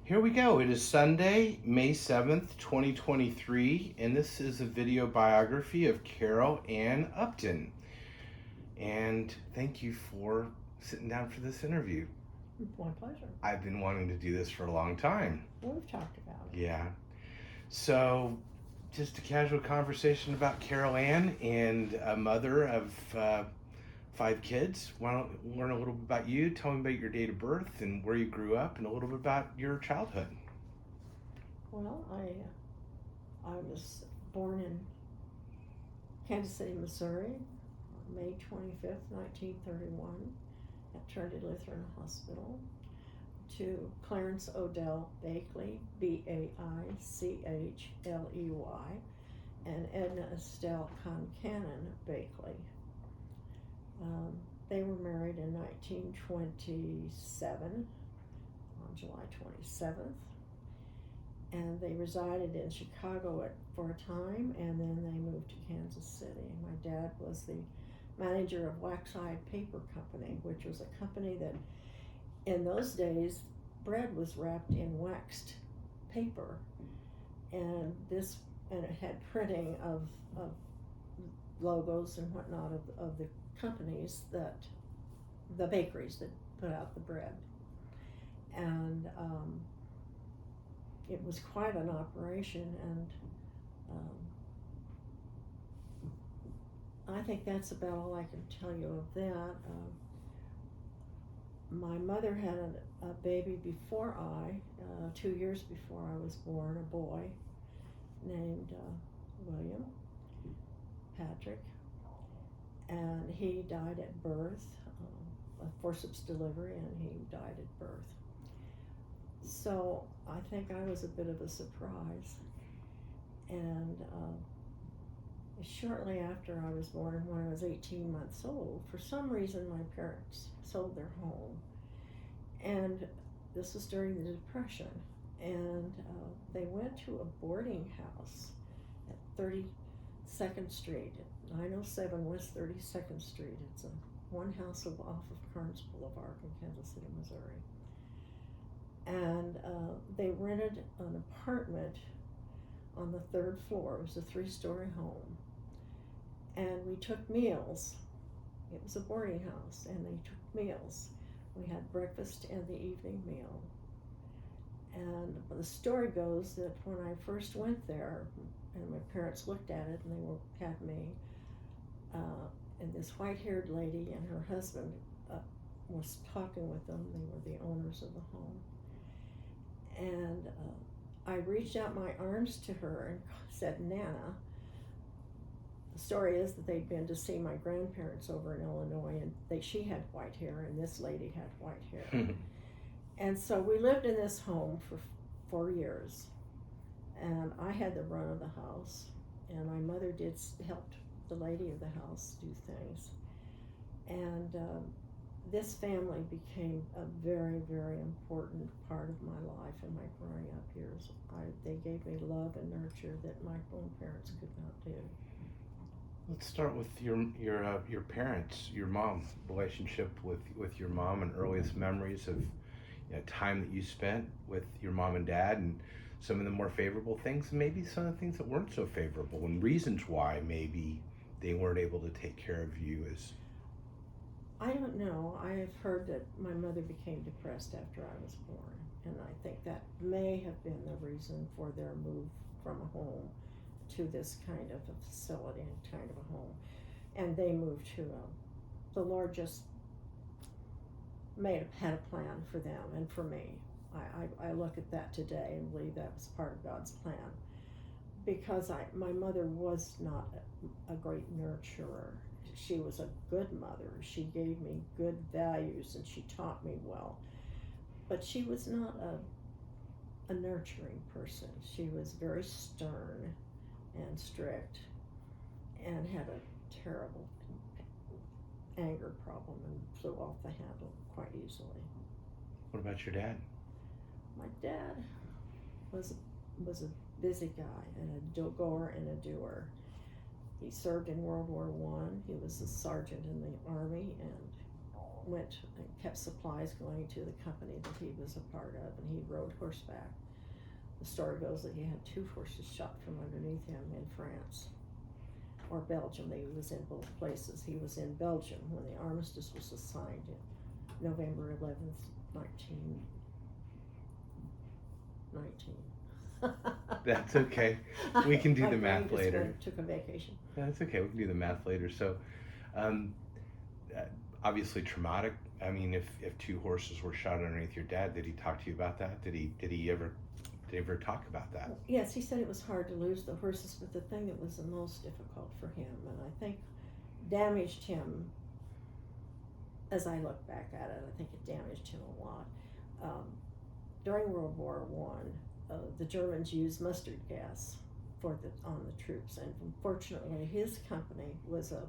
Here we go. It is Sunday, May 7th, 2023, and this is a video biography of Carol Upton. And thank you for sitting down for this interview. My pleasure. I've been wanting to do this for a long time. Well, we've talked about it. Yeah. So, just a casual conversation about Carol Ann and a mother of 5 kids. Why don't we learn a little bit about you? Tell me about your date of birth and where you grew up, and a little bit about your childhood. Well, I was born in Kansas City, Missouri, on May 25th, 1931, at Trinity Lutheran Hospital, to Clarence Odell Bakley, Baichley, and Edna Estelle Concannon Bakley. They were married in 1927, on July 27th, and they resided in Chicago for a time, and then they moved to Kansas City. My dad was the manager of Waxide Paper Company, which was a company that, in those days, bread was wrapped in waxed paper, and it had printing of logos and whatnot of the companies the bakeries that put out the bread. And it was quite an operation, and I think that's about all I can tell you of that. My mother had a baby before 2 years before I was born, a boy named William Patrick, and he died at birth, a forceps delivery, and he died at birth. So I think I was a bit of a surprise. And shortly after I was born, when I was 18 months old, for some reason my parents sold their home. And this was during the Depression. And they went to a boarding house at 32nd Street, 907 West 32nd Street. It's one house off of Carnes Boulevard in Kansas City, Missouri. And they rented an apartment on the 3rd floor. It was a 3-story home. And we took meals. It was a boarding house, and they took meals. We had breakfast and the evening meal. And the story goes that when I first went there, and my parents looked at it, and they had me, and this white-haired lady and her husband was talking with them. They were the owners of the home. And I reached out my arms to her and said, "Nana." The story is that they'd been to see my grandparents over in Illinois, and she had white hair, and this lady had white hair. And so we lived in this home for 4 years, and I had the run of the house, and my mother helped the lady of the house do things. And this family became a very, very important part of my life in my growing up years. They gave me love and nurture that my own parents could not do. Let's start with your parents, your mom, relationship with your mom, and earliest memories of time that you spent with your mom and dad, and some of the more favorable things, and maybe some of the things that weren't so favorable, and reasons why maybe they weren't able to take care of you as... I don't know. I have heard that my mother became depressed after I was born, and I think that may have been the reason for their move from a home to this kind of a facility and kind of a home. And they moved to the largest, had a plan for them and for me. I look at that today and believe that was part of God's plan, because my mother was not a great nurturer. She was a good mother. She gave me good values, and she taught me well. But she was not a nurturing person. She was very stern and strict, and had a terrible anger problem and flew off the handle quite easily. What about your dad? My dad was a busy guy, and a goer and a doer. He served in World War I. He was a sergeant in the Army, and went and kept supplies going to the company that he was a part of, and he rode horseback. The story goes that he had 2 horses shot from underneath him in France or Belgium. He was in both places. He was in Belgium when the armistice was signed in November 11th, 1919. That's okay. We can do My the brain math just later. took a vacation. That's okay. We can do the math later. So, um, obviously traumatic. I mean, if 2 horses were shot underneath your dad, did he talk to you about that? Did he ever talk about that? Yes, he said it was hard to lose the horses, but the thing that was the most difficult for him, and I think damaged him, as I look back at it, I think it damaged him a lot. During World War I, the Germans used mustard gas on the troops, and unfortunately his company was a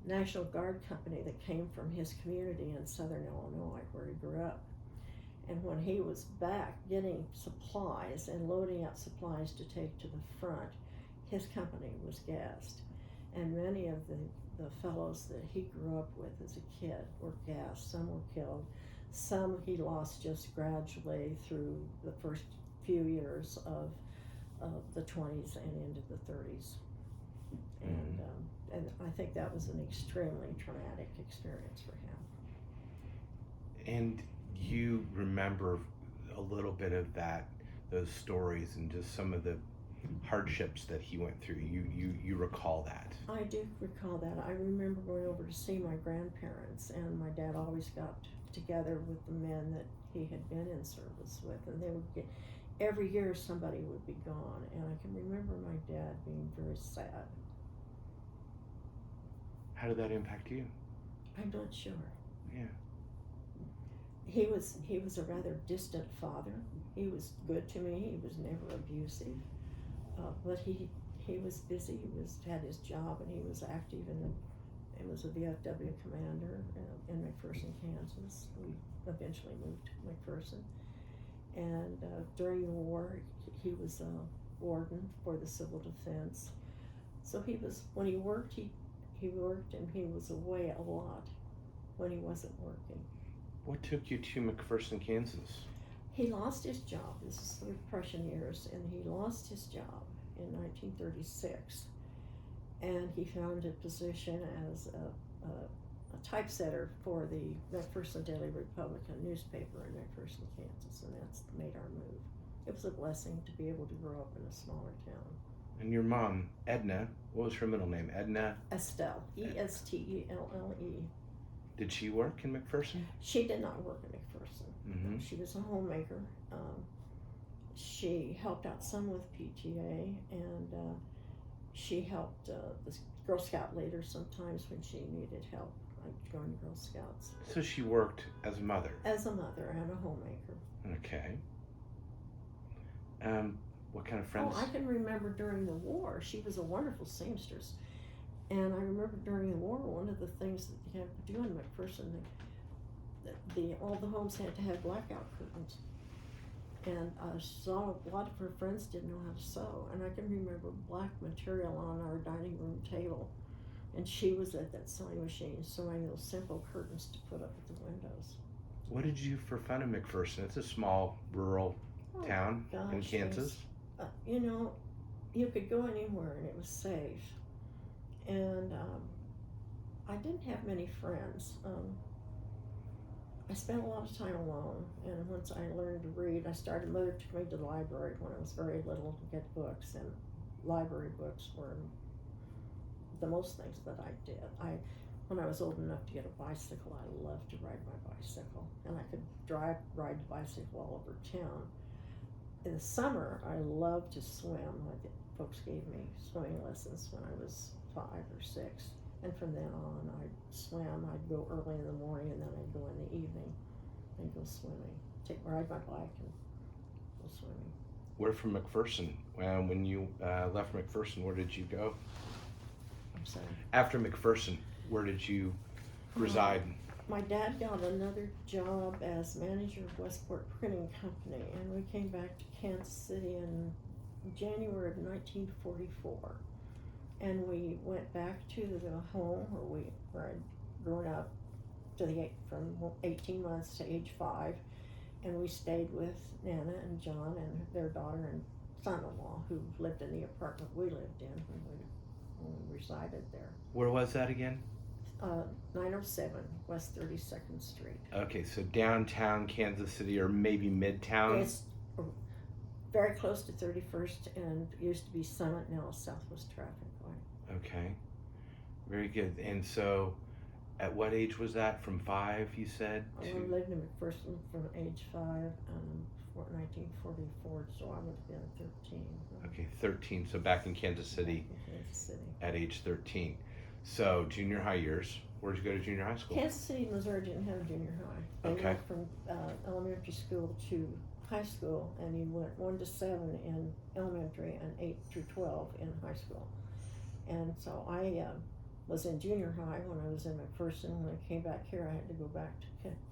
National Guard company that came from his community in southern Illinois where he grew up. And when he was back getting supplies and loading up supplies to take to the front, his company was gassed. And many of the fellows that he grew up with as a kid were gassed. Some were killed. Some he lost just gradually through the first few years of the 20s and into the 30s. And I think that was an extremely traumatic experience for him. And you remember a little bit of those stories and just some of the hardships that he went through. You recall that? I do recall that. I remember going over to see my grandparents, and my dad always got together with the men that he had been in service with, and they would get, every year somebody would be gone, and I can remember my dad being very sad. How did that impact you? I'm not sure. Yeah. He was a rather distant father. He was good to me. He was never abusive, but he was busy. He had his job, and he was active he was a VFW commander in McPherson, Kansas. We eventually moved to McPherson, and during the war, he was a warden for the civil defense. So when he worked, he worked, and he was away a lot when he wasn't working. What took you to McPherson, Kansas? He lost his job. This is the Depression years, and he lost his job in 1936. And he found a position as a typesetter for the McPherson Daily Republican newspaper in McPherson, Kansas, and that's made our move. It was a blessing to be able to grow up in a smaller town. And your mom, Edna, what was her middle name? Edna? Estelle, Estelle. Did she work in McPherson? She did not work in McPherson. Mm-hmm. She was a homemaker. She helped out some with PTA, and she helped the Girl Scout leader sometimes when she needed help. I joined Girl Scouts. So she worked as a mother? As a mother and a homemaker. Okay. What kind of friends? Oh, I can remember during the war, she was a wonderful seamstress. And I remember during the war, one of the things that you had to do in McPherson, all the homes had to have blackout curtains. And I saw a lot of her friends didn't know how to sew. And I can remember black material on our dining room table. And she was at that sewing machine sewing those simple curtains to put up at the windows. What did you do for fun in McPherson? It's a small rural town in Kansas. You could go anywhere and it was safe. And I didn't have many friends. I spent a lot of time alone, and once I learned to read, Mother took me to the library when I was very little to get books, and library books were the most things that I did. When I was old enough to get a bicycle, I loved to ride my bicycle, and I could ride the bicycle all over town. In the summer, I loved to swim. Folks gave me swimming lessons when I was 5 or 6. And from then on, I'd swim. I'd go early in the morning, and then I'd go in the evening and go swimming. Ride my bike and go swimming. We're from McPherson. When you left McPherson, where did you go? I'm sorry. After McPherson, where did you reside? My dad got another job as manager of Westport Printing Company, and we came back to Kansas City in January of 1944. And we went back to the home where I'd grown up from 18 months to age 5, and we stayed with Nana and John and their daughter and son-in-law, who lived in the apartment we lived in when we resided there. Where was that again? 907 West 32nd Street. Okay, so downtown Kansas City, or maybe Midtown? It's very close to 31st, and used to be Summit, now it's Southwest Traffic Light. Okay, very good. And so, at what age was that? From 5, you said? I lived in McPherson from age 5, 1944, so I would have been 13. Okay, 13, so back in Kansas City, Kansas City. At age 13. So, junior high years, where'd you go to junior high school? Kansas City, Missouri didn't have a junior high. They Okay. went from elementary school to high school, and you went 1 to 7 in elementary and 8 through 12 in high school. And so I was in junior high when I was in McPherson. When I came back here, I had to go back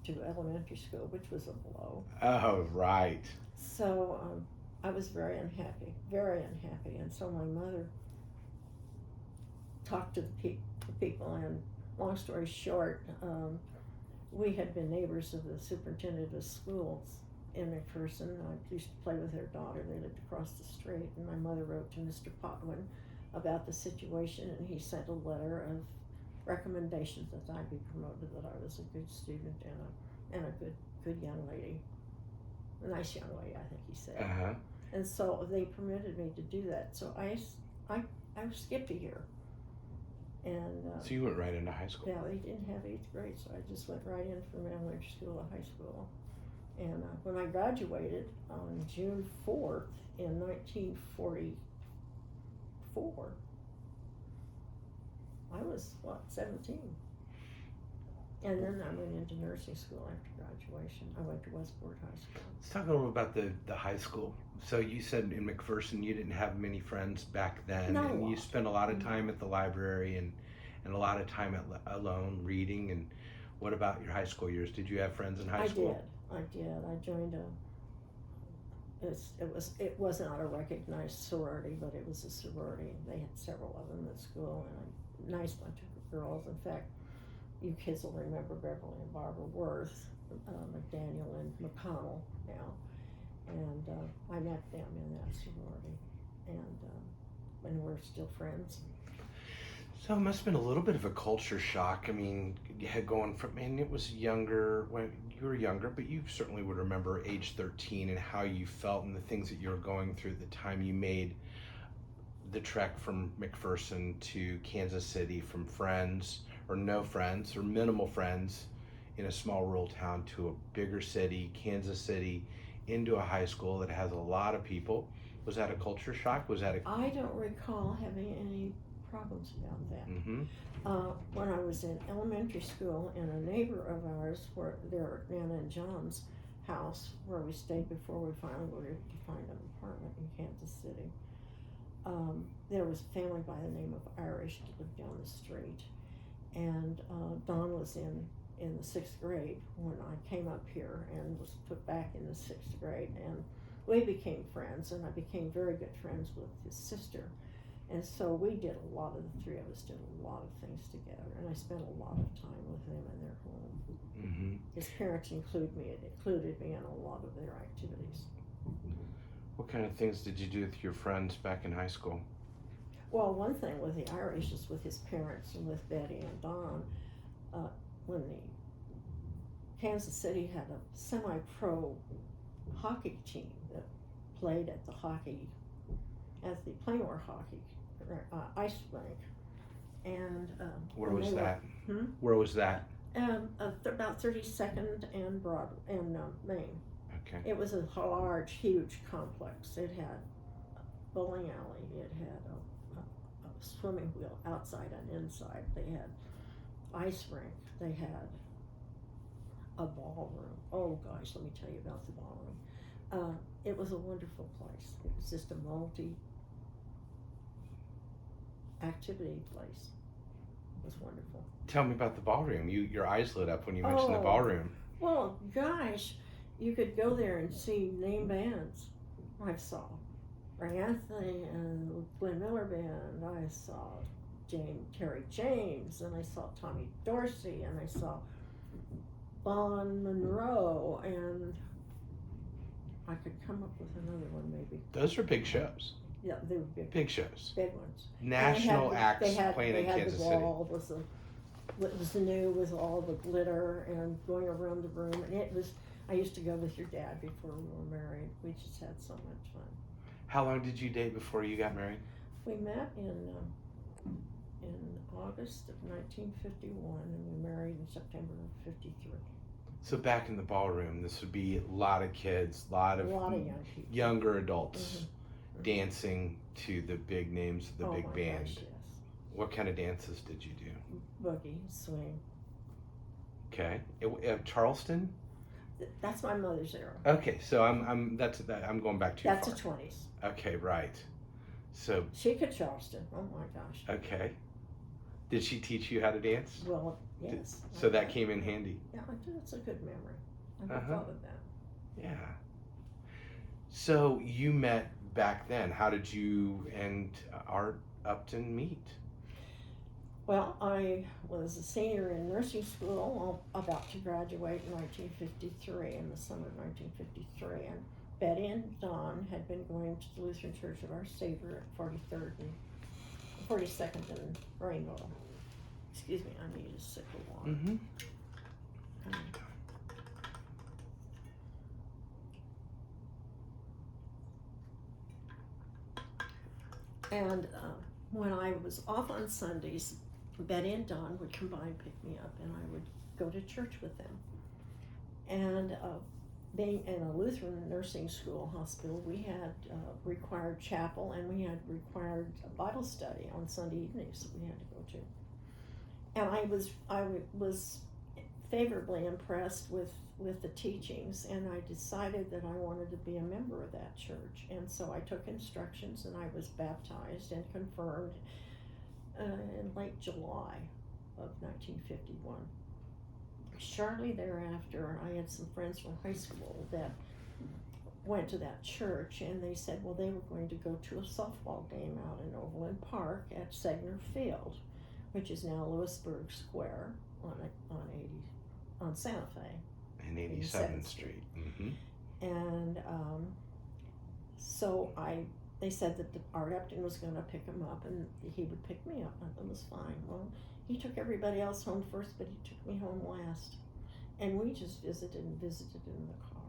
to elementary school, which was a blow. Oh, right. So I was very unhappy, and so my mother talked to the people, and long story short, we had been neighbors of the superintendent of schools in McPherson. I used to play with their daughter. They lived across the street, and my mother wrote to Mr. Potwin about the situation, and he sent a letter of recommendation that I be promoted, that I was a good student and a good young lady, a nice young lady, I think he said. Uh-huh. And so they permitted me to do that. So I skipped a year. And So you went right into high school? yeah, they didn't have 8th grade, so I just went right in from elementary school to high school. And when I graduated on June 4th in 1944, I was, 17? And then I went into nursing school after graduation. I went to Westport High School. Let's talk a little about the high school. So you said in McPherson you didn't have many friends back then. Not a and lot. You spent a lot of time at the library and a lot of time alone reading. And what about your high school years? Did you have friends in high school? I did. I joined it was not a recognized sorority, but it was a sorority. They had several of them at school, and a nice bunch of girls. In fact, you kids will remember Beverly and Barbara Worth, McDaniel and McConnell now. And I met them in that sorority, and we're still friends. So it must have been a little bit of a culture shock. I mean, you had going from, and it was younger, when you were younger, but you certainly would remember age 13 and how you felt and the things that you were going through the time you made the trek from McPherson to Kansas City, from friends or no friends or minimal friends in a small rural town to a bigger city, Kansas City, into a high school that has a lot of people. Was that a culture shock? Was that I don't recall having any problems about that. Mm-hmm. When I was in elementary school, and a neighbor of ours, where their Nana and John's house, where we stayed before we finally were able to find an apartment in Kansas City, there was a family by the name of Irish that lived down the street, and Don was in the 6th grade when I came up here and was put back in the 6th grade, and we became friends, and I became very good friends with his sister. And so we did the 3 of us did a lot of things together, and I spent a lot of time with them in their home. Mm-hmm. His parents included me in a lot of their activities. What kind of things did you do with your friends back in high school? Well, one thing with the Irish is with his parents and with Betty and Don, when the Kansas City had a semi-pro hockey team that played at the Plainmore hockey ice rink, and Where was that? Hmm? Where was that? About 32nd and Main. Okay. It was a large, huge complex. It had a bowling alley. It had a swimming wheel outside and inside. They had ice rink. They had a ballroom. Oh gosh, let me tell you about the ballroom. It was a wonderful place. It was just a multi-activity place. It was wonderful. Tell me about the ballroom. Your eyes lit up when you mentioned the Oh. ballroom. Well, gosh, you could go there and see name bands. I saw Ray Anthony and Glenn Miller Band. I saw Terry James, and I saw Tommy Dorsey, and I saw Von Monroe, and I could come up with another one maybe. Those are big shows. Yeah, they were big, Big shows. big ones. National acts playing they in had Kansas the City. wall was new with all the glitter and going around the room, and it was. I used to go with your dad before we were married. We just had so much fun. How long did you date before you got married? We met in August of 1951, and we married in September of 53. So back in the ballroom, this would be a lot of kids, a lot of young people, younger adults dancing to the big names of the big band. Gosh, yes. What kind of dances did you do? Boogie, swing. Okay, Charleston. That's my mother's era. Okay, so I'm going back too That's far. the 20s. Okay, right. So She could Charleston. Oh my gosh. okay, did she teach you how to dance? Well, yes. So that came in handy. Yeah, it's a good memory. I never thought of that. Yeah. So you met back then. How did you and Art Upton meet? Well, I was a senior in nursing school, about to graduate in 1953, in the summer of 1953, and Betty and Don had been going to the Lutheran Church of Our Savior at 43rd and 42nd and Rainbow. Excuse me, I need a sip of water. Mm-hmm. And when I was off on Sundays, Betty and Don would come by and pick me up, and I would go to church with them. And being in a Lutheran nursing school hospital, we had required chapel, and we had required Bible study on Sunday evenings that we had to go to. And I was favorably impressed with the teachings, and I decided that I wanted to be a member of that church. And so I took instructions, and I was baptized and confirmed in late July of 1951. Shortly thereafter, I had some friends from high school that went to that church, and they said, well, they were going to go to a softball game out in Overland Park at Segner Field, which is now Lewisburg Square on Santa Fe. And 87th Street. Mm-hmm. And so they said that Art Upton was going to pick him up, and he would pick me up, and it was fine. Well, he took everybody else home first, but he took me home last. And we just visited in the car.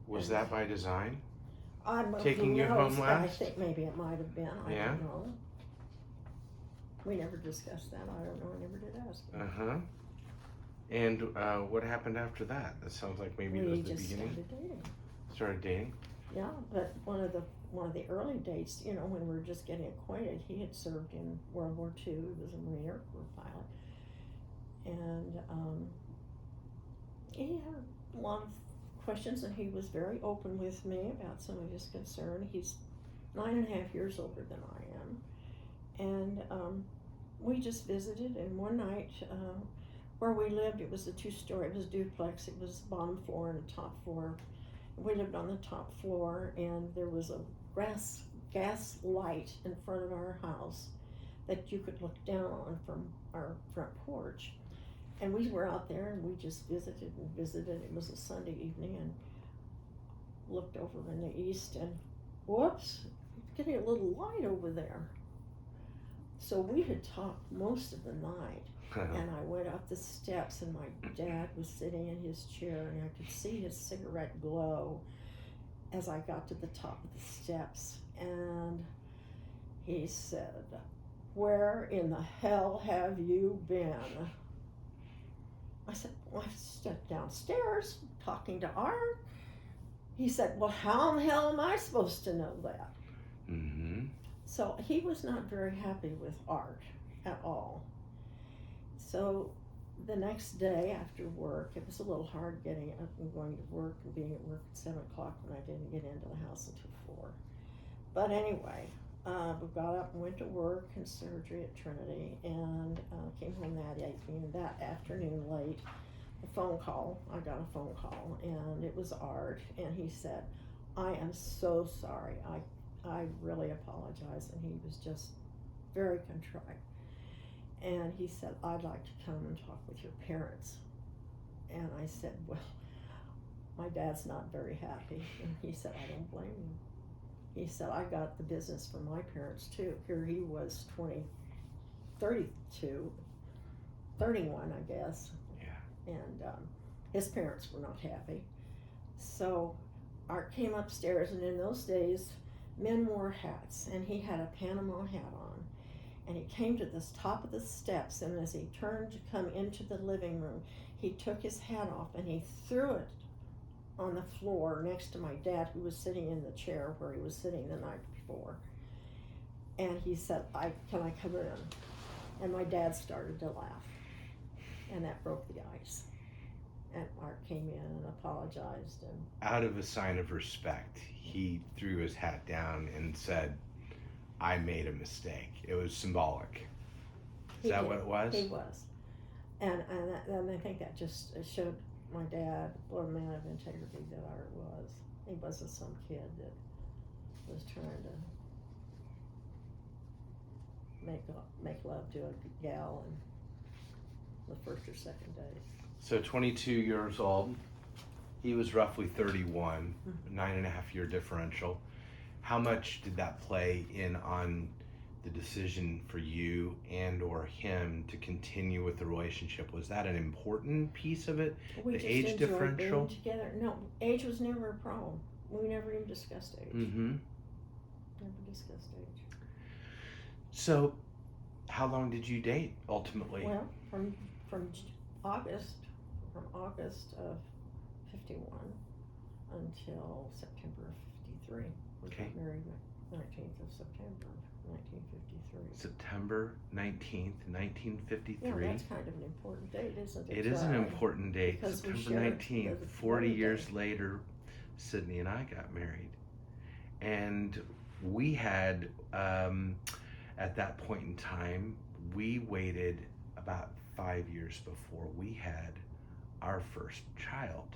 Was that by design? Taking you home last? I think maybe it might have been. I Yeah? don't know. We never discussed that. I don't know. I never did ask him. Uh-huh. And what happened after that? That sounds like maybe it was the beginning. We just started dating. Started dating? Yeah, but one of the early dates, when we were just getting acquainted, he had served in World War II. He was a Marine Air Corps pilot. And he had a lot of questions, and he was very open with me about some of his concern. He's 9.5 years older than I am. And we just visited, and one night, where we lived, it was a two-story, it was a duplex, it was bottom floor and a top floor. We lived on the top floor, and there was a gas light in front of our house that you could look down on from our front porch. And we were out there, and we just visited and visited. It was a Sunday evening, and looked over in the east, and whoops, it's getting a little light over there. So we had talked most of the night. And I went up the steps, and my dad was sitting in his chair, and I could see his cigarette glow as I got to the top of the steps. And he said, "Where in the hell have you been?" I said, "Well, I stepped downstairs talking to Art." He said, "Well, how in the hell am I supposed to know that?" Mm-hmm. So he was not very happy with Art at all. So the next day after work, it was a little hard getting up and going to work and being at work at 7 o'clock when I didn't get into the house until 4. But anyway, we got up and went to work and surgery at Trinity, and came home that afternoon late. I got a phone call, and it was Art, and he said, "I am so sorry. I really apologize." And he was just very contrite. And he said, "I'd like to come and talk with your parents." And I said, well, my dad's not very happy. And he said, I don't blame him. He said, I got the business from my parents too. Here he was 32, 31, I guess. Yeah. And his parents were not happy. So Art came upstairs, and in those days, men wore hats, and he had a Panama hat on. And he came to the top of the steps, and as he turned to come into the living room, he took his hat off and he threw it on the floor next to my dad, who was sitting in the chair where he was sitting the night before. And he said, can I come in? And my dad started to laugh. And that broke the ice. And Art came in and apologized. And out of a sign of respect, he threw his hat down and said, I made a mistake. It was symbolic. Is that what it was? He was. And I think that just showed my dad what a man of integrity that Art was. He wasn't some kid that was trying to make love to a gal in the first or second date. So 22 years old, he was roughly 31, 9.5-year differential. How much did that play in on the decision for you and or him to continue with the relationship? Was that an important piece of it? We the just age enjoyed differential? being together. No, age was never a problem. We never even discussed age. Mm-hmm. Never discussed age. So, how long did you date ultimately? Well, from August of 51 until September of 53. We Okay. got married 19th of September, 1953. September 19th, 1953. Yeah, that's kind of an important date, isn't it? It is an important date. Because we September shared 19th, the 40 wedding years day. later, Sydney and I got married. And we had, at that point in time, we waited about 5 years before we had our first child.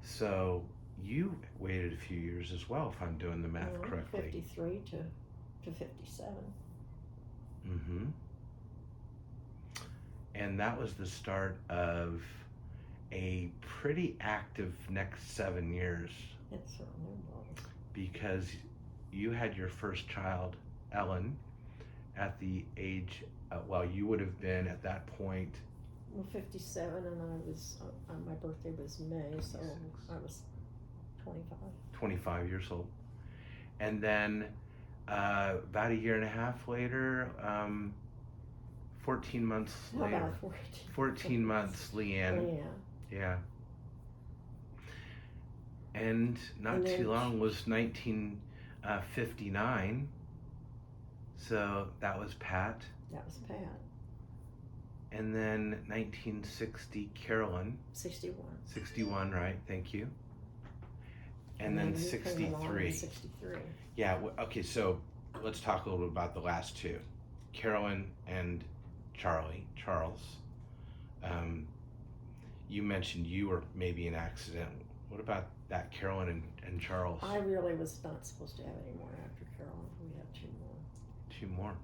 So you waited a few years as well, if I'm doing the math correctly. 53 to 57. Mm-hmm. And that was the start of a pretty active next 7 years. It certainly was. Because you had your first child, Ellen, at the age, you would have been at that point. Well, 57, and I was, my birthday was May, so I was 25. 25 years old. And then about a year and a half later, 14 months later. About 14 months, Leanne. Yeah. And not too long was 1959. So that was Pat. That was Pat. And then 1960, Carolyn. 61. 61, right? Thank you. And then 63. 63. Yeah. Okay. So let's talk a little bit about the last two, Carolyn and Charles. You mentioned you were maybe an accident. What about that, Carolyn and Charles? I really was not supposed to have any more after Carolyn. We had 2 more. 2 more.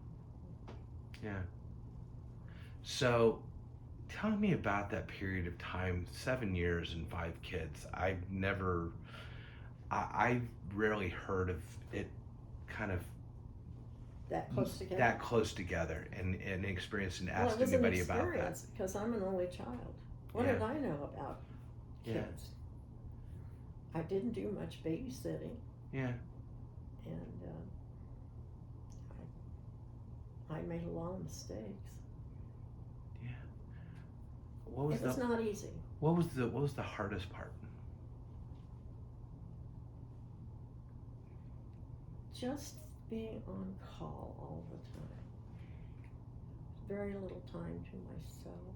Yeah. So tell me about that period of time, 7 years and 5 kids. I've rarely heard of it kind of that close together. That close together and experienced and Well, asked it was anybody an about that. experience because I'm an only child. What Yeah. did I know about Yeah. kids? I didn't do much babysitting. Yeah. And I made a lot of mistakes. Yeah. It was not easy. What was the hardest part? Just being on call all the time. Very little time to myself.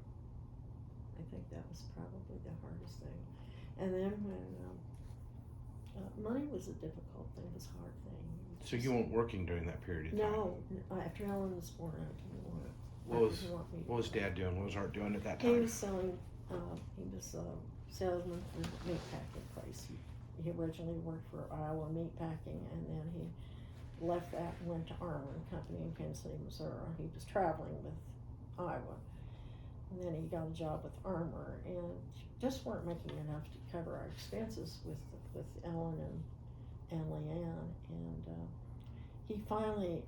I think that was probably the hardest thing. And then when money was a difficult thing, it was a hard thing. So you weren't working during that period of time? No, after Ellen was born, I didn't want it. What was Dad doing? What was Art doing at that He time? was selling, he was a salesman for a meat packing place. He originally worked for Iowa Meat Packing, and then he left that and went to Armour and Company in Kansas City, Missouri. He was traveling with Iowa. And then he got a job with Armor, and just weren't making enough to cover our expenses with Ellen and Leanne. And he finally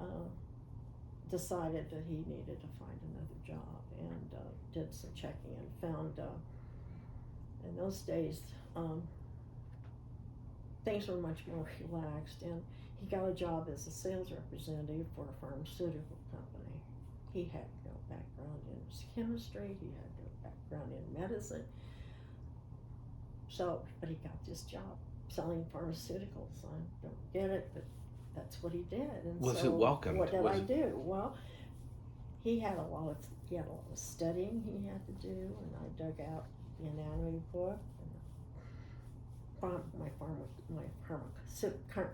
decided that he needed to find another job, and did some checking and found, in those days, things were much more relaxed, and he got a job as a sales representative for a pharmaceutical company. He had no background in chemistry, he had no background in medicine, but he got this job selling pharmaceuticals. I don't get it, but that's what he did. And Was so it welcomed? what did I do? Well, he had a lot of studying he had to do, and I dug out the anatomy book and my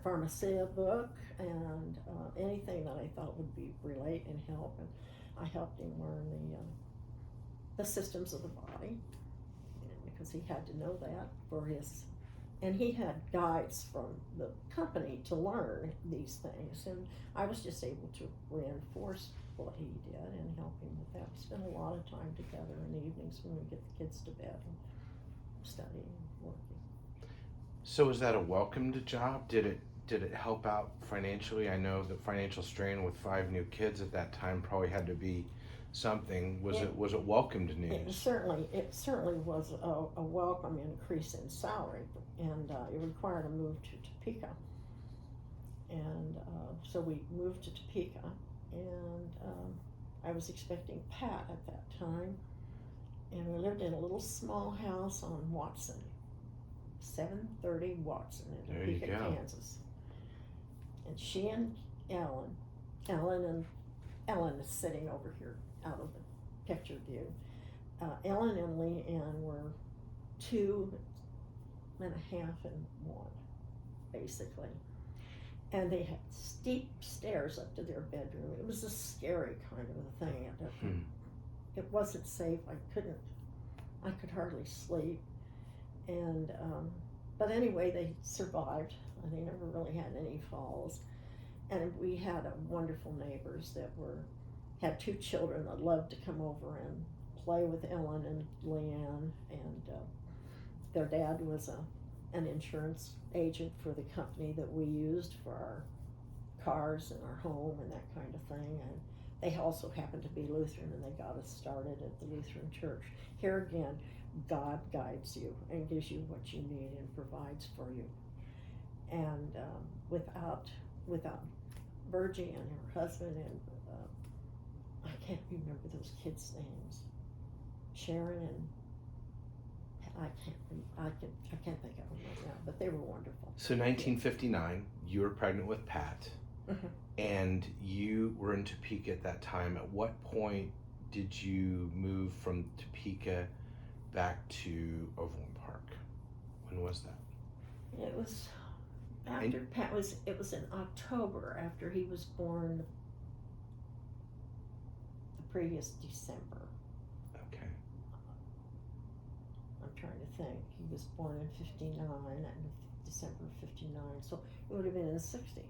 pharmacia book, and anything that I thought would relate and help. And I helped him learn the systems of the body, because he had to know that for his. And he had guides from the company to learn these things, and I was just able to reinforce what he did and help him with that. We spent a lot of time together in the evenings when we get the kids to bed and studying and working. So was that a welcomed job? Did it help out financially? I know the financial strain with 5 new kids at that time probably had to be something. Was it welcomed news? It certainly was a welcome increase in salary, and it required a move to Topeka. And so we moved to Topeka, and I was expecting Pat at that time, and we lived in a little small house on Watson, 730 Watson in Topeka, Kansas. And she and Ellen is sitting over here out of the picture view. Ellen and Leanne were 2 and a half and 1, basically. And they had steep stairs up to their bedroom. It was a scary kind of a thing. It wasn't safe. I could hardly sleep. And but anyway, they survived. They never really had any falls. And we had wonderful neighbors that had 2 children that loved to come over and play with Ellen and Leanne. And their dad was an insurance agent for the company that we used for our cars and our home and that kind of thing. And they also happened to be Lutheran, and they got us started at the Lutheran church. Here again, God guides you and gives you what you need and provides for you. And without Virgie and her husband, and I can't remember those kids' names, Sharon and I can't think of them right now, but they were wonderful. So 1959, you were pregnant with Pat, and you were in Topeka at that time. At what point did you move from Topeka back to Overland Park? When was that? It was after Pat was. It was in October after he was born. The previous December. Okay. I'm trying to think. He was born in 59, and December of 59. So it would have been in 60.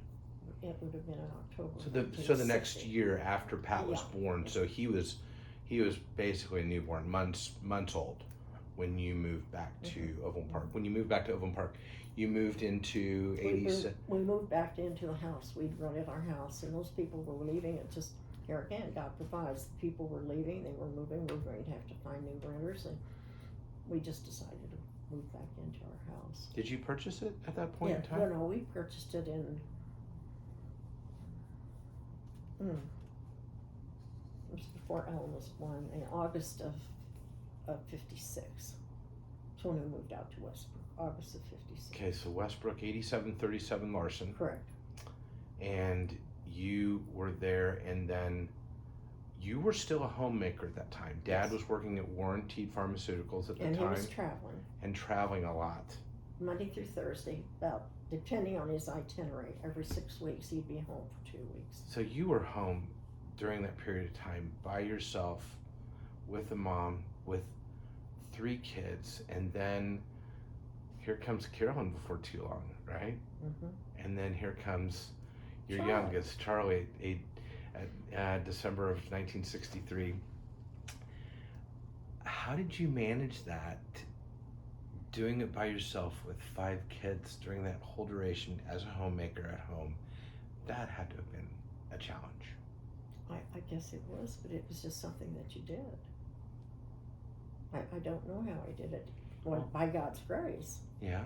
It would have been in October. So the next year after Pat was born. So he was basically a newborn, months old, when you moved back to Overland Park. When you moved back to Overland Park, you moved into 86. We moved back into the house. We'd rented our house, and those people were leaving. It just, here again, God provides. The people were leaving. They were moving. We were going to have to find new renters, and we just decided to move back into our house. Did you purchase it at that point in time? No, we purchased it in. It was before Ellen was born, in August of 56. So when we moved out to Westbrook, August of 56. Okay, so Westbrook, 8737 Larson. Correct. And you were there, and then you were still a homemaker at that time. Dad was working at Warranted Pharmaceuticals at the time. And he was traveling. And traveling a lot. Monday through Thursday, about, depending on his itinerary, every 6 weeks he'd be home for 2 weeks. So you were home during that period of time by yourself with a mom with 3 kids, and then here comes Carolyn before too long, right? And then here comes your youngest, Charlie, December of 1963. How did you manage that, doing it by yourself with 5 kids during that whole duration as a homemaker at home? That had to have been a challenge. I guess it was, but it was just something that you did. I don't know how I did it. Well, by God's grace. Yeah.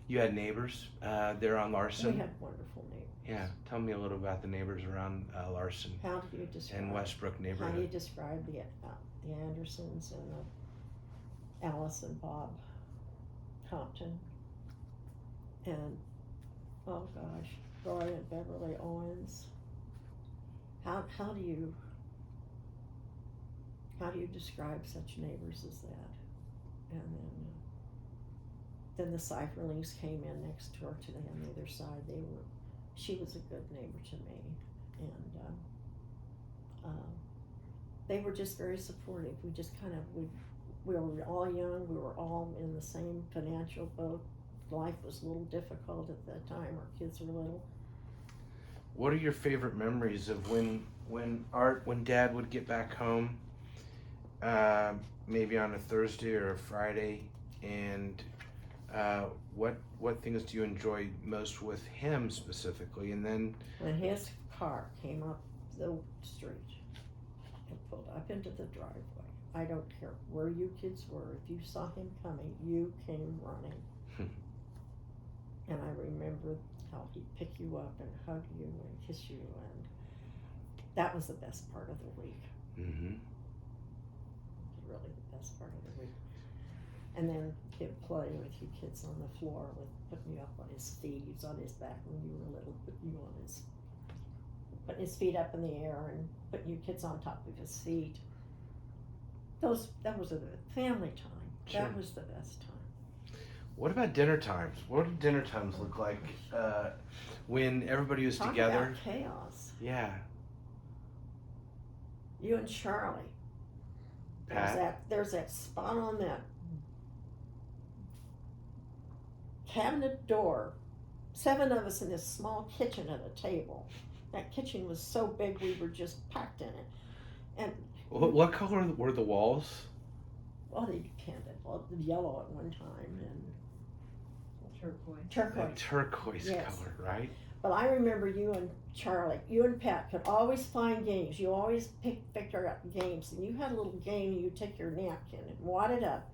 You had neighbors there on Larson? We had wonderful neighbors. Yeah. Tell me a little about the neighbors around Larson How do you describe and Westbrook How neighborhood. do you describe the Andersons and Alice and Bob Compton and, oh gosh, Roy and Beverly Owens? How do you describe such neighbors as that? And then the Seiferlings came in next door to them on the other side. She was a good neighbor to me, and they were just very supportive. We just kind of we were all young. We were all in the same financial boat. Life was a little difficult at that time. Our kids were little. What are your favorite memories of when Dad would get back home, maybe on a Thursday or a Friday, and what things do you enjoy most with him specifically? And then When his car came up the street and pulled up into the driveway, I don't care where you kids were, if you saw him coming, you came running. And I remember how he'd pick you up and hug you and kiss you, and that was the best part of the week. Mm-hmm. Really the best part of the week. And then he'd play with you kids on the floor, with putting you up on his feet. He was on his back when you were little, putting his feet up in the air and putting you kids on top of his feet. That was a family time. Sure. That was the best time. What about dinner times? What did dinner times look like when everybody was Talk together? about chaos. Yeah. You and Charlie. Pat? There's that spot on that cabinet door. 7 of us in this small kitchen at a table. That kitchen was so big we were just packed in it. And What color were the walls? well, they depended. Well, yellow at one time and Turquoise. A turquoise Yes. color, right? But I remember you and Charlie, you and Pat could always find games. You always picked out games, and you had a little game. And you'd take your napkin and wad it up,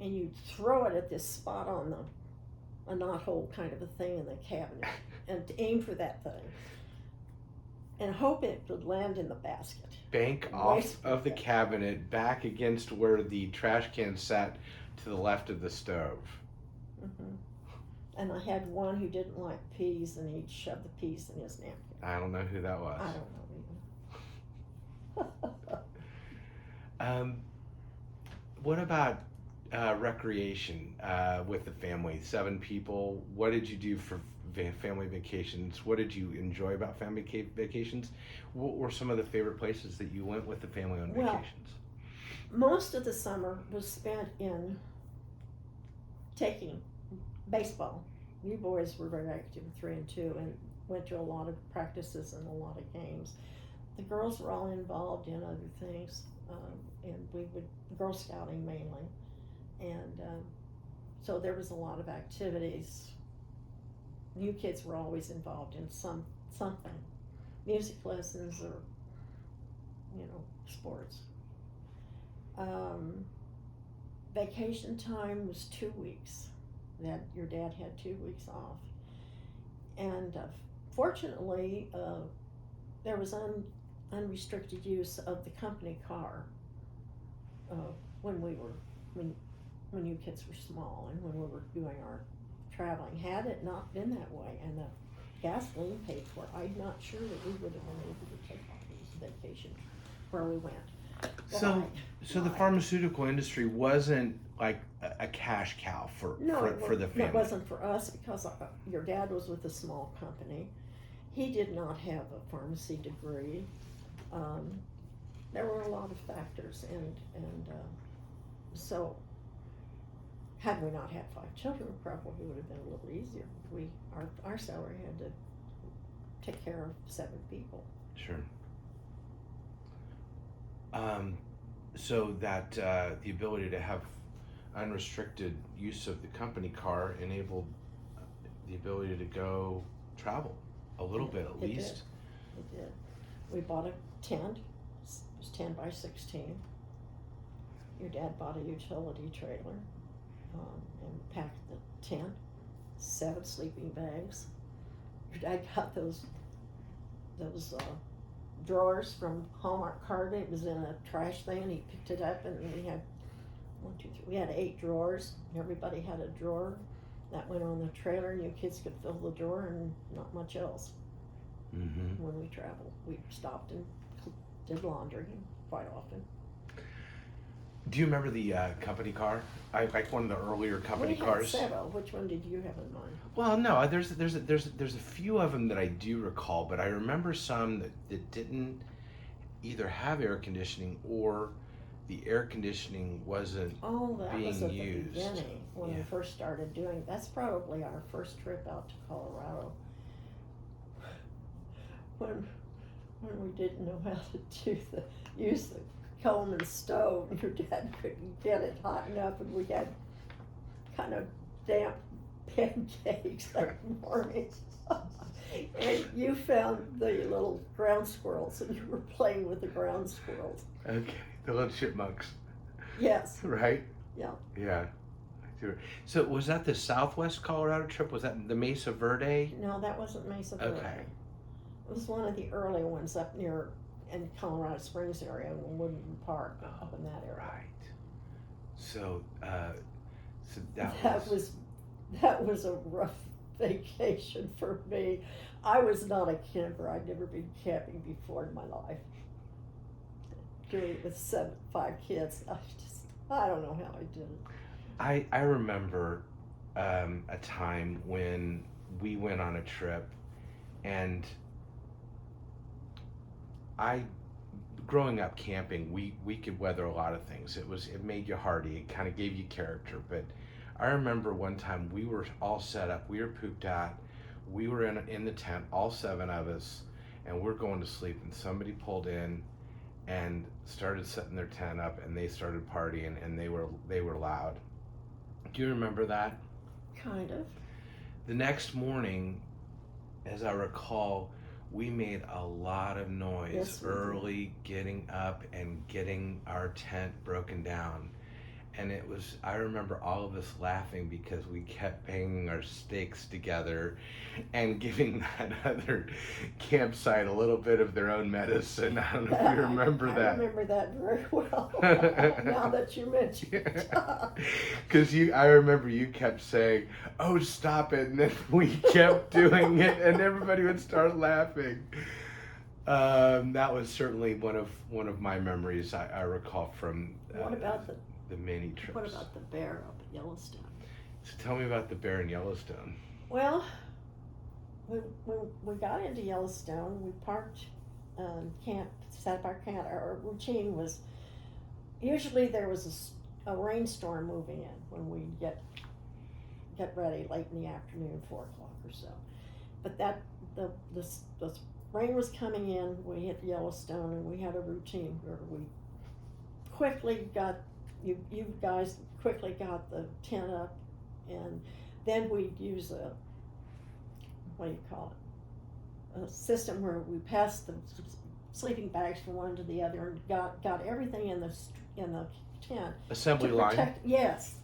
and you'd throw it at this spot on a knothole kind of a thing in the cabinet, and aim for that thing, and hope it would land in the basket. Bank off of the cabinet, back against where the trash can sat to the left of the stove. Mm-hmm. And I had one who didn't like peas, and he'd shove the peas in his napkin. I don't know who that was. I don't know. What about recreation with the family? 7 people. What did you do for family vacations? What did you enjoy about family vacations? What were some of the favorite places that you went with the family on vacations? Most of the summer was spent in taking baseball. You boys were very active, 3 and 2, and went to a lot of practices and a lot of games. The girls were all involved in other things, and we would Girl Scouting mainly, and so there was a lot of activities. You kids were always involved in something, music lessons or sports. Vacation time was 2 weeks. Your dad had 2 weeks off, and fortunately, there was unrestricted use of the company car when you kids were small and when we were doing our traveling. Had it not been that way, and the gasoline paid for it, I'm not sure that we would have been able to take all these vacations where we went. So the pharmaceutical industry wasn't like a cash cow for the family. No, it wasn't for us because your dad was with a small company. He did not have a pharmacy degree. There were a lot of factors, and so had we not had 5 children, it probably would have been a little easier. Our salary had to take care of 7 people. Sure. so that the ability to have unrestricted use of the company car enabled the ability to go travel a little bit at It did. least. It did. We bought a tent. It was 10 by 16. Your dad bought a utility trailer and packed the tent, 7 sleeping bags. Your dad got those drawers from Hallmark Card. It was in a trash thing, and he picked it up, and we had 1, 2, 3. We had 8 drawers. Everybody had a drawer that went on the trailer, and you kids could fill the drawer and not much else. Mm-hmm. When we traveled, we stopped and did laundry quite often. Do you remember the company car? I like one of the earlier company cars. We had several. Which one did you have in mind? Well, no, there's a few of them that I do recall, but I remember some that didn't either have air conditioning or the air conditioning wasn't That being was at used. the beginning when we first started doing. That's probably our first trip out to Colorado. When we didn't know how to use the Coleman stove, and your dad couldn't get it hot enough, and we had kind of damp pancakes that morning. And you found the little ground squirrels, and you were playing with the ground squirrels. Okay, the little chipmunks. Yes. Right? Yeah. Yeah. So was that the Southwest Colorado trip? Was that the Mesa Verde? No, that wasn't Mesa Verde. Okay. It was one of the early ones up near in Colorado Springs area, in Woodland Park, up in that area. Right. So, so that was a rough vacation for me. I was not a camper. I'd never been camping before in my life. Doing it with 5 kids, I don't know how I did it. I remember a time when we went on a trip, and growing up camping, we could weather a lot of things. It made you hardy. It kind of gave you character. But I remember one time we were all set up. We were pooped out. We were in the tent, all 7 of us, and we're going to sleep. And somebody pulled in and started setting their tent up, and they started partying, and they were loud. Do you remember that? Kind of. The next morning, as I recall, we made a lot of noise. Yes, early, getting up and getting our tent broken down. And I remember all of us laughing because we kept banging our stakes together and giving that other campsite a little bit of their own medicine. I don't know if you remember that. I remember that very well, now that you mention it. Because I remember you kept saying, "Oh, stop it," and then we kept doing it, and everybody would start laughing. That was certainly one of my memories I recall from. What about the mini trips? What about the bear up at Yellowstone? So tell me about the bear in Yellowstone. Well, when we got into Yellowstone, we parked, set up our camp. Our routine was usually there was a rainstorm moving in when we get ready late in the afternoon, 4 o'clock or so. But the rain was coming in. We hit Yellowstone, and we had a routine where we quickly got. You guys quickly got the tent up, and then we'd use a system where we passed the sleeping bags from one to the other and got everything in the tent. Assembly line. Yes,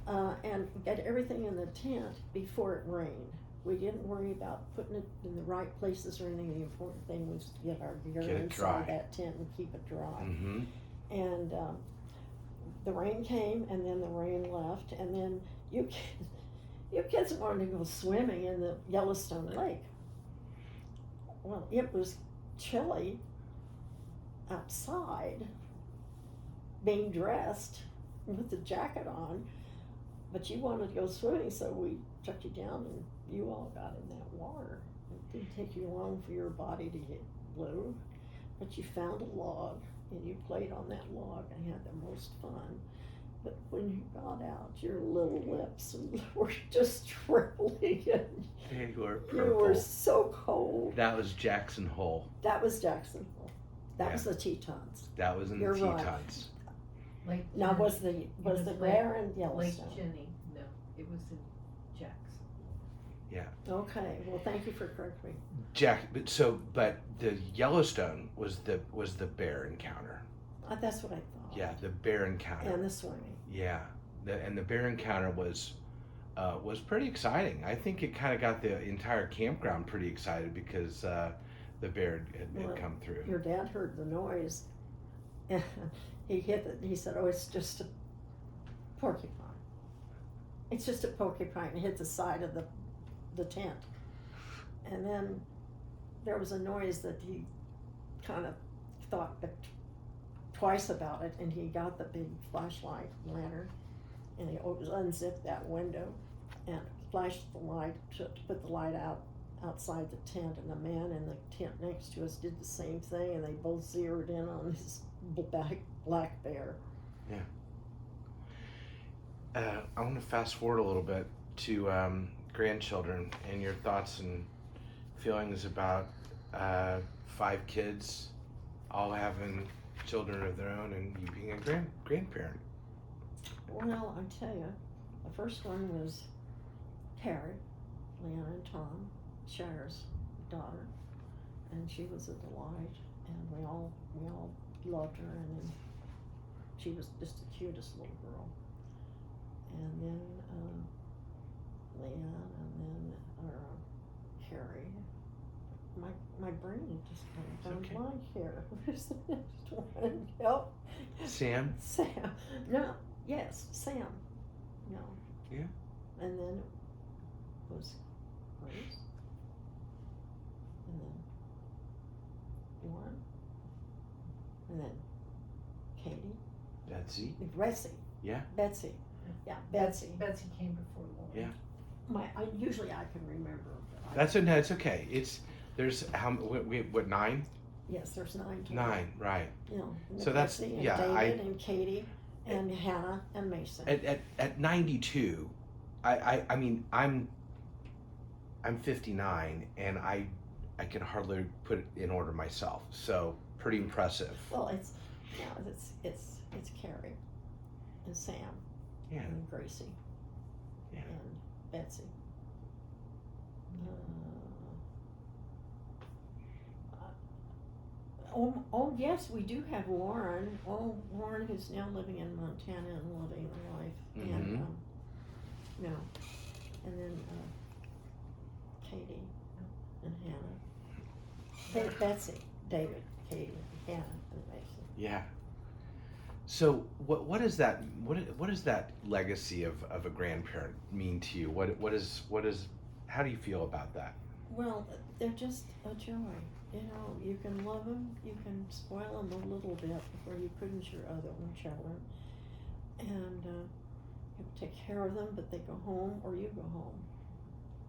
and get everything in the tent before it rained. We didn't worry about putting it in the right places or anything. The important thing was to get our gear inside that tent and keep it dry. Mm-hmm. And the rain came, and then the rain left, and then you kids wanted to go swimming in the Yellowstone Lake. Well, it was chilly outside, being dressed with the jacket on, but you wanted to go swimming, so we took you down, and you all got in that water. It didn't take you long for your body to get blue, but you found a log, and you played on that log and had the most fun. But when you got out, your little lips were just trembling. They were purple. You were so cold. That was Jackson Hole. That was Jackson Hole. That was the Tetons. That was in You're the Tetons. Lake Now, Jenny. was the bear in Lake Yellowstone? Jenny, no, it was in Jackson. Okay, well, thank you for correcting me. Jack, but the Yellowstone was the bear encounter. That's what I thought. Yeah, the bear encounter. And the swimming. Yeah, and the bear encounter was pretty exciting. I think it kind of got the entire campground pretty excited because the bear had come through. Your dad heard the noise, and he said, "Oh, it's just a porcupine. It's just a porcupine." It hit the side of the tent, and then there was a noise that he kind of thought twice about it, and he got the big flashlight lantern, and he unzipped that window and flashed the light to put the light outside the tent, and the man in the tent next to us did the same thing, and they both zeroed in on this black bear. I want to fast forward a little bit to grandchildren and your thoughts and feelings about 5 kids all having children of their own and you being a grandparent. Well, I tell you, the first one was Carrie, Leanna and Tom, Shire's daughter, and she was a delight, and we all loved her, and she was just the cutest little girl. And then Leanne, and then Carrie. My brain just kind of gone blank here. Who's the next one? Help. Sam? Sam. No. Yes, Sam. No. Yeah. And then it was Grace. And then Lauren. And then Katie. Betsy? Betsy. Yeah. Betsy. Yeah, Betsy. Betsy came before Lauren. Yeah. Usually I can remember. No, it's okay. There's what 9? Yes, there's 9 total. 9, right. You know, So that's Betsy and yeah. David and Katie and Hannah and Mason. At 92, I mean I'm 59 and I can hardly put it in order myself. So pretty impressive. Well, it's Carrie and Sam and Gracie and Betsy. Oh yes, we do have Lauren. Oh, Lauren, who's now living in Montana and living a life. Mm-hmm. And and then Katie and Hannah. Betsy, David, Katie, Hannah, and Mason. Yeah. So what is that legacy of a grandparent mean to you? What is how do you feel about that? Well, they're just a joy. You know, you can love them, you can spoil them a little bit before you couldn't your other children, and you take care of them, but they go home or you go home.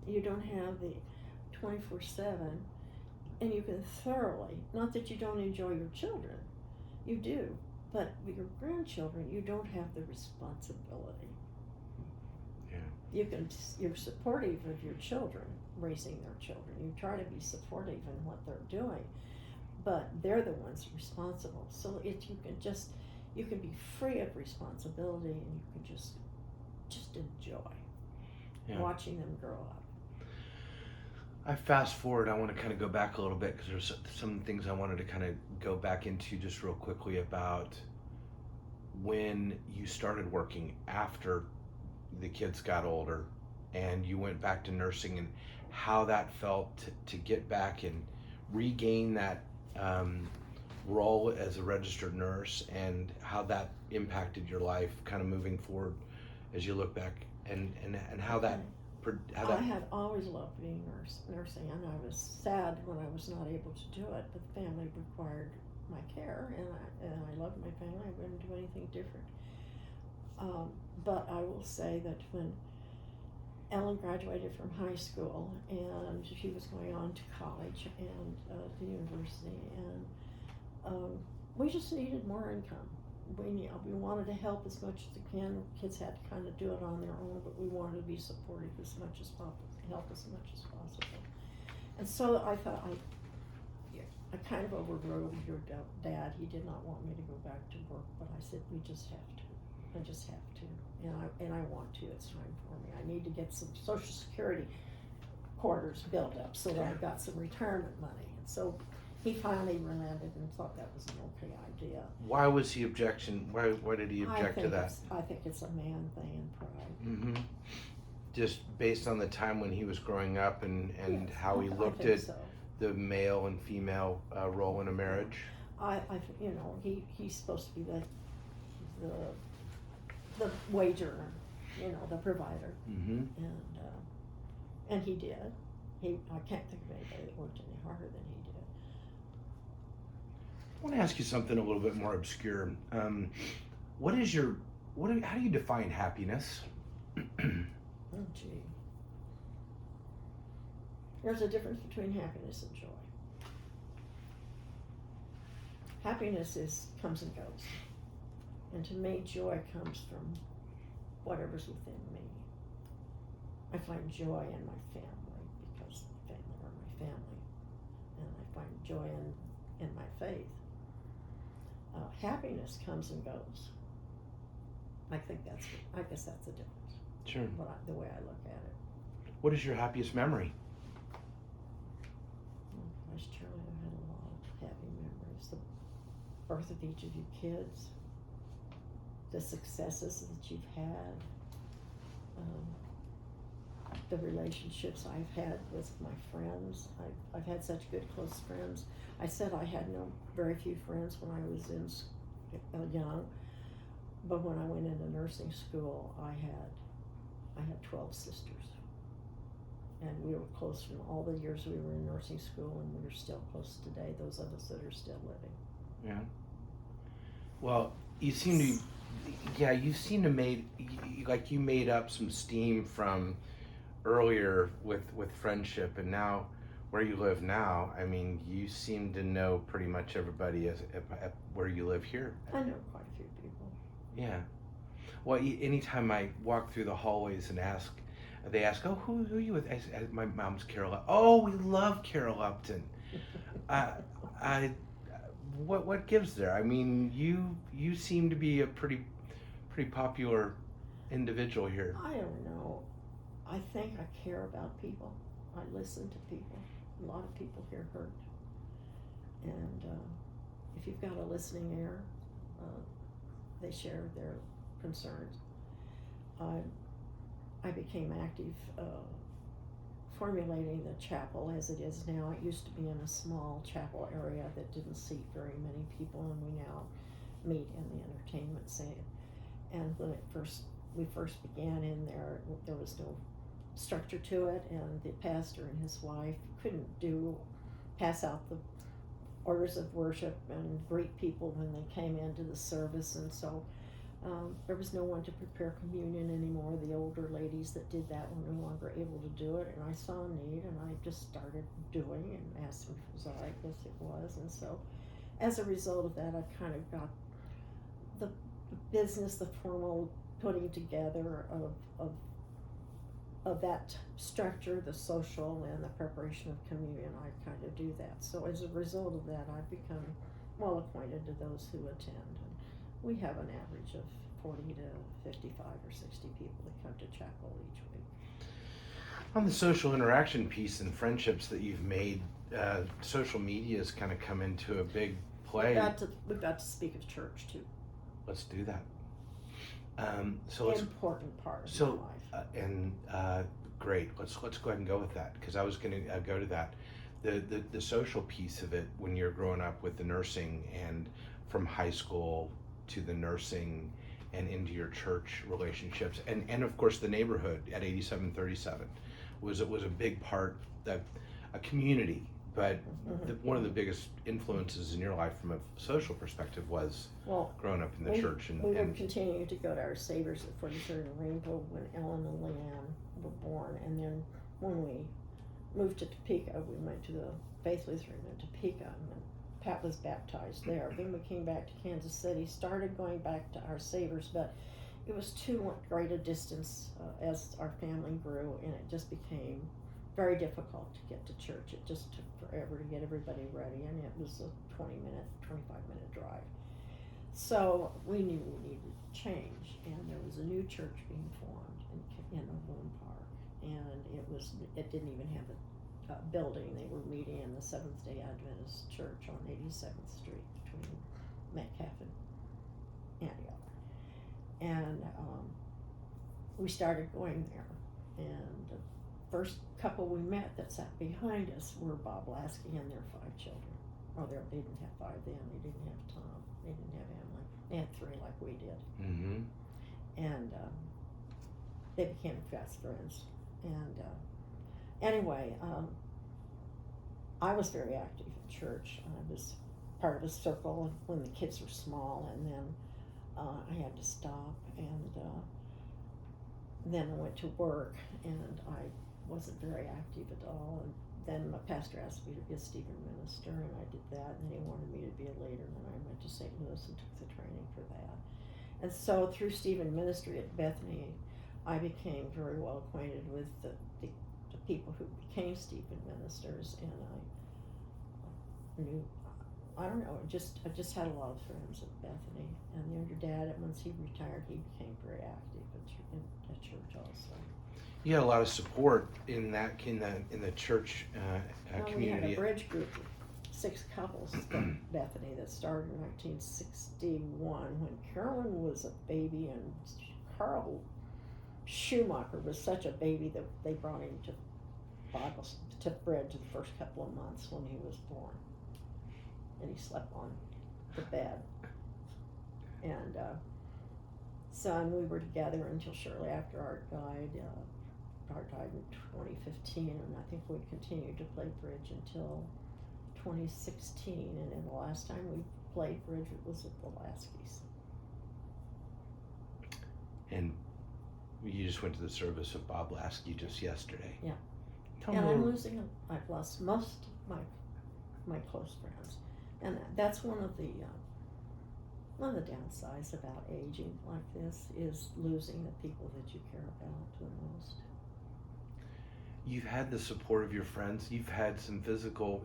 You don't have the 24/7, and you can thoroughly, not that you don't enjoy your children, you do, but with your grandchildren, you don't have the responsibility. Yeah. You're supportive of your children, raising their children. You try to be supportive in what they're doing, but they're the ones responsible. So you can be free of responsibility, and you can just enjoy watching them grow up. I fast forward. I want to kind of go back a little bit because there's some things I wanted to kind of go back into just real quickly about when you started working after the kids got older and you went back to nursing and how that felt to get back and regain that role as a registered nurse and how that impacted your life kind of moving forward as you look back and how that I had always loved being nursing, and I was sad when I was not able to do it, but the family required my care, and I loved my family. I wouldn't do anything different. But I will say that when Ellen graduated from high school and she was going on to college and to university, and we just needed more income. We wanted to help as much as we can. Kids had to kind of do it on their own, but we wanted to be supportive as much as possible, help as much as possible. And so I thought I kind of overrode your dad. He did not want me to go back to work, but I said, we just have to. I just have to. And I want to. It's time for me. I need to get some Social Security quarters built up so that I've got some retirement money. And so he finally relented and thought that was an okay idea. Why was he objection? Why did he object to that? I think it's a man thing and pride. Mm-hmm. Just based on the time when he was growing up and Yes, how he looked think at so. the male and female role in a marriage. He's supposed to be the wage earner, the provider, Mm-hmm. and he did. I can't think of anybody that worked any harder than he did. I want to ask you something a little bit more obscure. How do you define happiness? Oh, gee. There's a difference between happiness and joy. Happiness comes and goes. And to me, joy comes from whatever's within me. I find joy in my family because family are my family. And I find joy in my faith. Happiness comes and goes. I guess that's the difference. Sure. The way I look at it. What is your happiest memory? Gosh, Charlie, I've had a lot of happy memories. The birth of each of you kids, the successes that you've had, the relationships I've had with my friends. I've had such good close friends. I said I had very few friends when I was young, but when I went into nursing school, I had 12 sisters. And we were close from all the years we were in nursing school, and we're still close today, those of us that are still living. Yeah. Well, you seem to you made up some steam from earlier with friendship, and now where you live now, I mean, you seem to know pretty much everybody at where you live here. I know quite a few people. Yeah. Well, anytime I walk through the hallways and they ask, oh, who are you with? My mom's Carol Upton. Oh, we love Carol Upton. What gives there? I mean, you seem to be a pretty popular individual here. I don't know. I think I care about people. I listen to people. A lot of people here hurt. And if you've got a listening ear, they share their concerns. I became active formulating the chapel as it is now. It used to be in a small chapel area that didn't seat very many people, and we now meet in the entertainment scene. And when we first began in there was no structure to it, and the pastor and his wife couldn't pass out the orders of worship and greet people when they came into the service, and so there was no one to prepare communion anymore. The older ladies that did that were no longer able to do it, and I saw a need, and I just started doing and asked them if it was all right. Yes, it was. And so as a result of that, I kind of got the business, the formal putting together of that structure, the social and the preparation of communion. I kind of do that. So as a result of that, I've become well acquainted to those who attend. And we have an average of 40 to 55 or 60 people that come to chapel each week. On the social interaction piece and friendships that you've made, social media has kind of come into a big play. We've got to speak of church too. Let's do that. Important part of my life. Great. Let's go ahead and go with that, because I was going to go to that. The social piece of it when you're growing up with the nursing, and from high school to the nursing and into your church relationships, and of course the neighborhood at 8737 was a big part, that a community. But one of the biggest influences in your life from a social perspective was growing up in the church. We would continue to go to our Savers at 43rd and Rainbow when Ellen and Leanne were born. And then when we moved to Topeka, we went to the Faith Lutheran in Topeka, and Pat was baptized there. Then we came back to Kansas City, started going back to our Savers, but it was too great a distance as our family grew, and it just became very difficult to get to church. It just took forever to get everybody ready, and it was a 25-minute drive. So we knew we needed to change, and there was a new church being formed in Overland Park, and it didn't even have a building. They were meeting in the Seventh-day Adventist Church on 87th Street between Metcalf and Antioch. And we started going there, and the first couple we met that sat behind us were Bob Lasky and their 5 children. Oh, they didn't have 5 then. They didn't have Tom. They didn't have Emily. They had 3 like we did. Mm-hmm. And they became fast friends. And anyway, I was very active in church. I was part of a circle when the kids were small, and then I had to stop, and then I went to work, and I wasn't very active at all. And then my pastor asked me to be a Stephen minister, and I did that, and then he wanted me to be a leader, and then I went to St. Louis and took the training for that. And so through Stephen ministry at Bethany, I became very well acquainted with the people who became Stephen ministers, and I knew, I don't know, I just had a lot of friends at Bethany. And your dad, once he retired, he became very active at church also. You had a lot of support in the church community. We had a bridge group of 6 couples at Bethany that started in 1961 when Carolyn was a baby, and Carl Schumacher was such a baby that they brought him to bread to the first couple of months when he was born, and he slept on the bed. And and we were together until shortly after Art died. Art died in 2015, and I think we continued to play bridge until 2016, and then the last time we played bridge it was at the Laskies. And you just went to the service of Bob Lasky just yesterday. Yeah. Tell And me I've lost most of my close friends, and that's one of the downsides about aging like this is losing the people that you care about the most. You've had the support of your friends. You've had some physical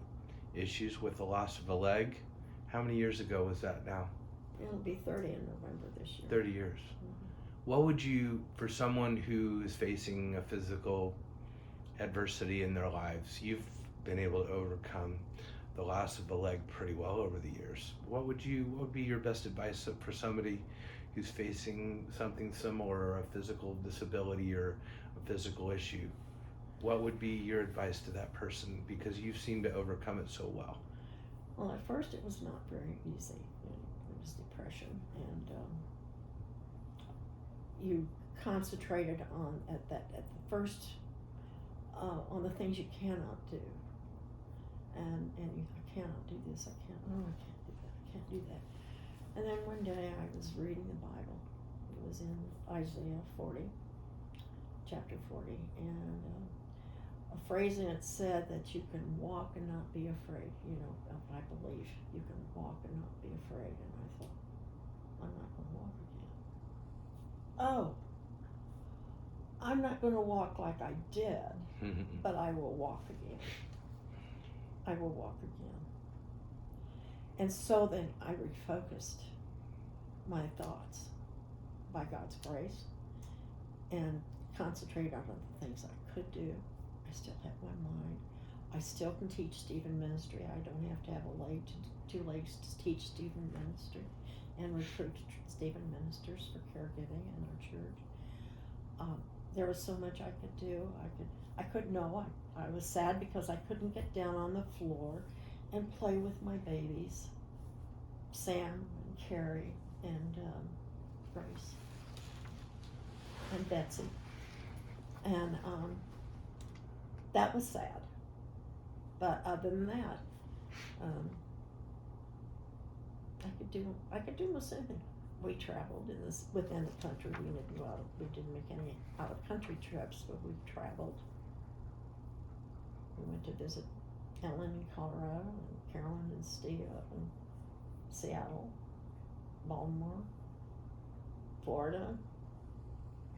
issues with the loss of a leg. How many years ago was that now? It'll be 30 in November this year. 30 years. Mm-hmm. What would you, for someone who is facing a physical adversity in their lives, you've been able to overcome the loss of a leg pretty well over the years. What would be your best advice for somebody who's facing something similar, a physical disability or a physical issue? What would be your advice to that person, because you seem to overcome it so well? Well, at first it was not very easy. It was depression, and you concentrated on on the things you cannot do, and I cannot do this. I can't do that. I can't do that. And then one day I was reading the Bible. It was in Isaiah 40, chapter 40, and a phrase in it said that you can walk and not be afraid. I believe you can walk and not be afraid. And I thought, I'm not going to walk again. Oh, I'm not going to walk like I did, but I will walk again. I will walk again. And so then I refocused my thoughts by God's grace and concentrated on the things I could do. I still have my mind. I still can teach Stephen ministry. I don't have to have two legs to teach Stephen ministry and recruit Stephen ministers for caregiving in our church. There was so much I could do. I was sad because I couldn't get down on the floor and play with my babies, Sam and Carrie and Grace and Betsy. And that was sad. But other than that, I could do most anything. We traveled within the country. We didn't make any out of country trips, but we traveled. We went to visit Ellen in Colorado and Carolyn and Steve up in Seattle, Baltimore, Florida.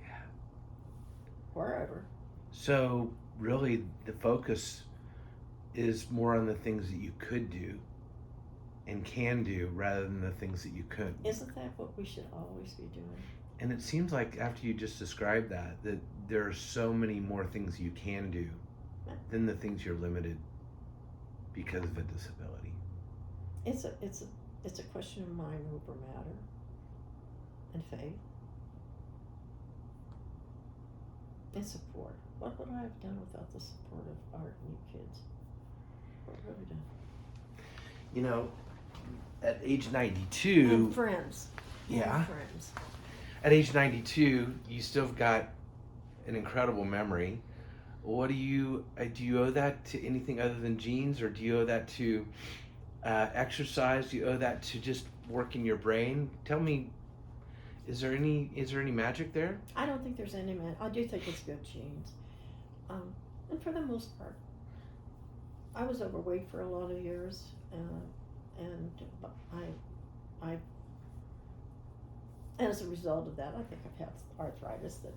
Yeah. Wherever. So really the focus is more on the things that you could do and can do rather than the things that you couldn't. Isn't that what we should always be doing? And it seems like after you just described that there are so many more things you can do than the things you're limited because of a disability. It's a question of mind over matter and faith and support. What would I have done without the support of Art and you kids? What would I have done? You know, at age 92, And friends. Yeah. And friends. at age 92, you still have got an incredible memory. What do you owe that to anything other than genes, or do you owe that to exercise? Do you owe that to just working your brain? Tell me, is there any magic there? I don't think there's any man. I do think it's good genes, and for the most part, I was overweight for a lot of years, and I as a result of that, I think I've had arthritis that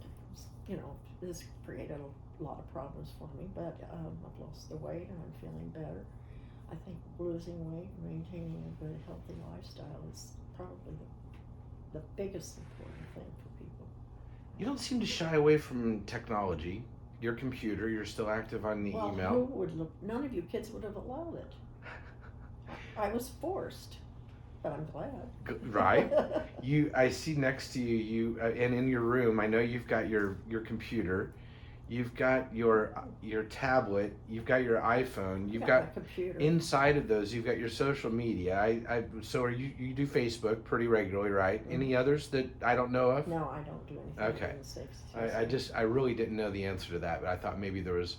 has created a lot of problems for me. But I've lost the weight and I'm feeling better. I think losing weight and maintaining a good, healthy lifestyle is probably the biggest important thing for people. You don't seem to shy away from technology. Your computer, you're still active on the Well, email. who would look? None of you kids would have allowed it. I was forced, but I'm glad. Right? I see next to you, and in your room, I know you've got your computer, you've got your tablet, you've got your iPhone, you've got my computer. inside of those, you've got your social media. So are you do Facebook pretty regularly, right? Mm-hmm. Any others that I don't know of? No, I don't do anything. Okay. In the safe I really didn't know the answer to that, but I thought maybe there was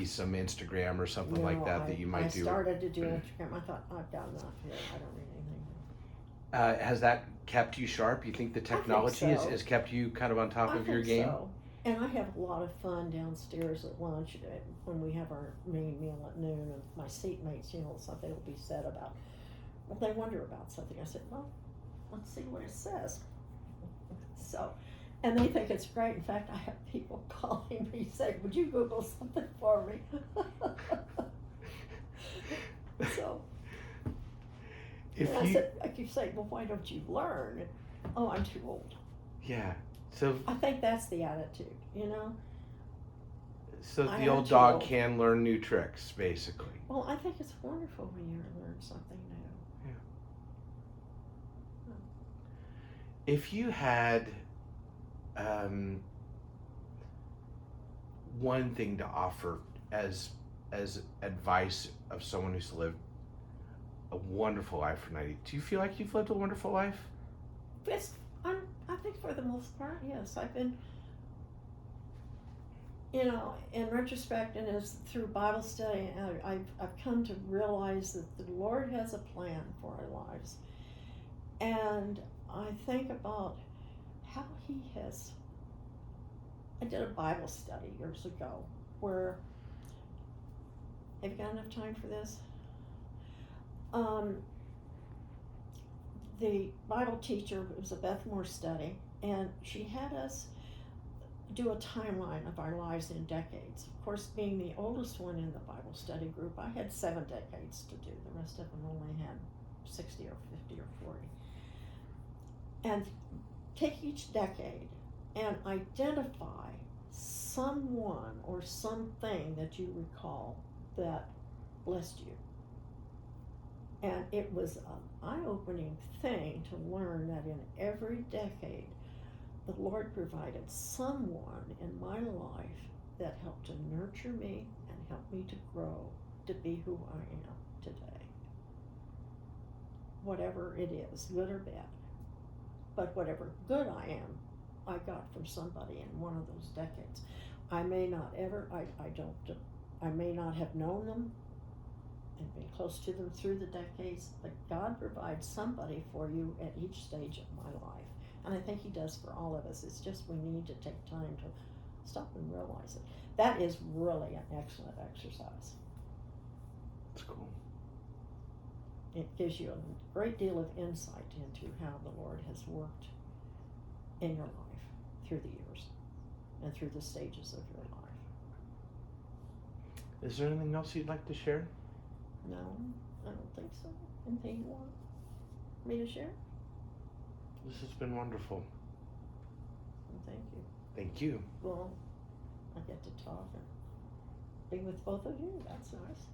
some Instagram or something like that you might do. I started to do Instagram. I thought, I've done enough here. I don't need anything. Has that kept you sharp? You think the technology I think so. has kept you kind of on top of your think game? so. And I have a lot of fun downstairs at lunch when we have our main meal at noon, and my seatmates, something will be said about, well, they wonder about something. I said, well, let's see what it says. So, and they think it's great. In fact, I have people calling me saying, would you Google something for me? So, I keep saying, well, why don't you learn? Oh, I'm too old. Yeah. So I think that's the attitude, So I the am old too dog old. can learn new tricks, basically. Well, I think it's wonderful when you learn something new. If you had one thing to offer as advice of someone who's lived a wonderful life for 90, do you feel like you've lived a wonderful life? Yes, I think for the most part, yes. I've been, in retrospect, and as through Bible study, I've come to realize that the Lord has a plan for our lives. And I think about how He has. I did a Bible study years ago where, have you got enough time for this? The Bible teacher, it was a Beth Moore study, and she had us do a timeline of our lives in decades. Of course, being the oldest one in the Bible study group, I had 7 decades to do. The rest of them only had 60 or 50 or 40. And take each decade and identify someone or something that you recall that blessed you. And it was an eye-opening thing to learn that in every decade, the Lord provided someone in my life that helped to nurture me and help me to grow to be who I am today. Whatever it is, good or bad. But whatever good I am, I got from somebody in one of those decades. I may not I may not have known them and been close to them through the decades, but God provides somebody for you at each stage of my life. And I think He does for all of us. It's just we need to take time to stop and realize it. That is really an excellent exercise. That's cool. It gives you a great deal of insight into how the Lord has worked in your life through the years and through the stages of your life. Is there anything else you'd like to share? No, I don't think so. Anything you want me to share? This has been wonderful. Well, thank you. Thank you. Well, I get to talk and be with both of you. That's nice.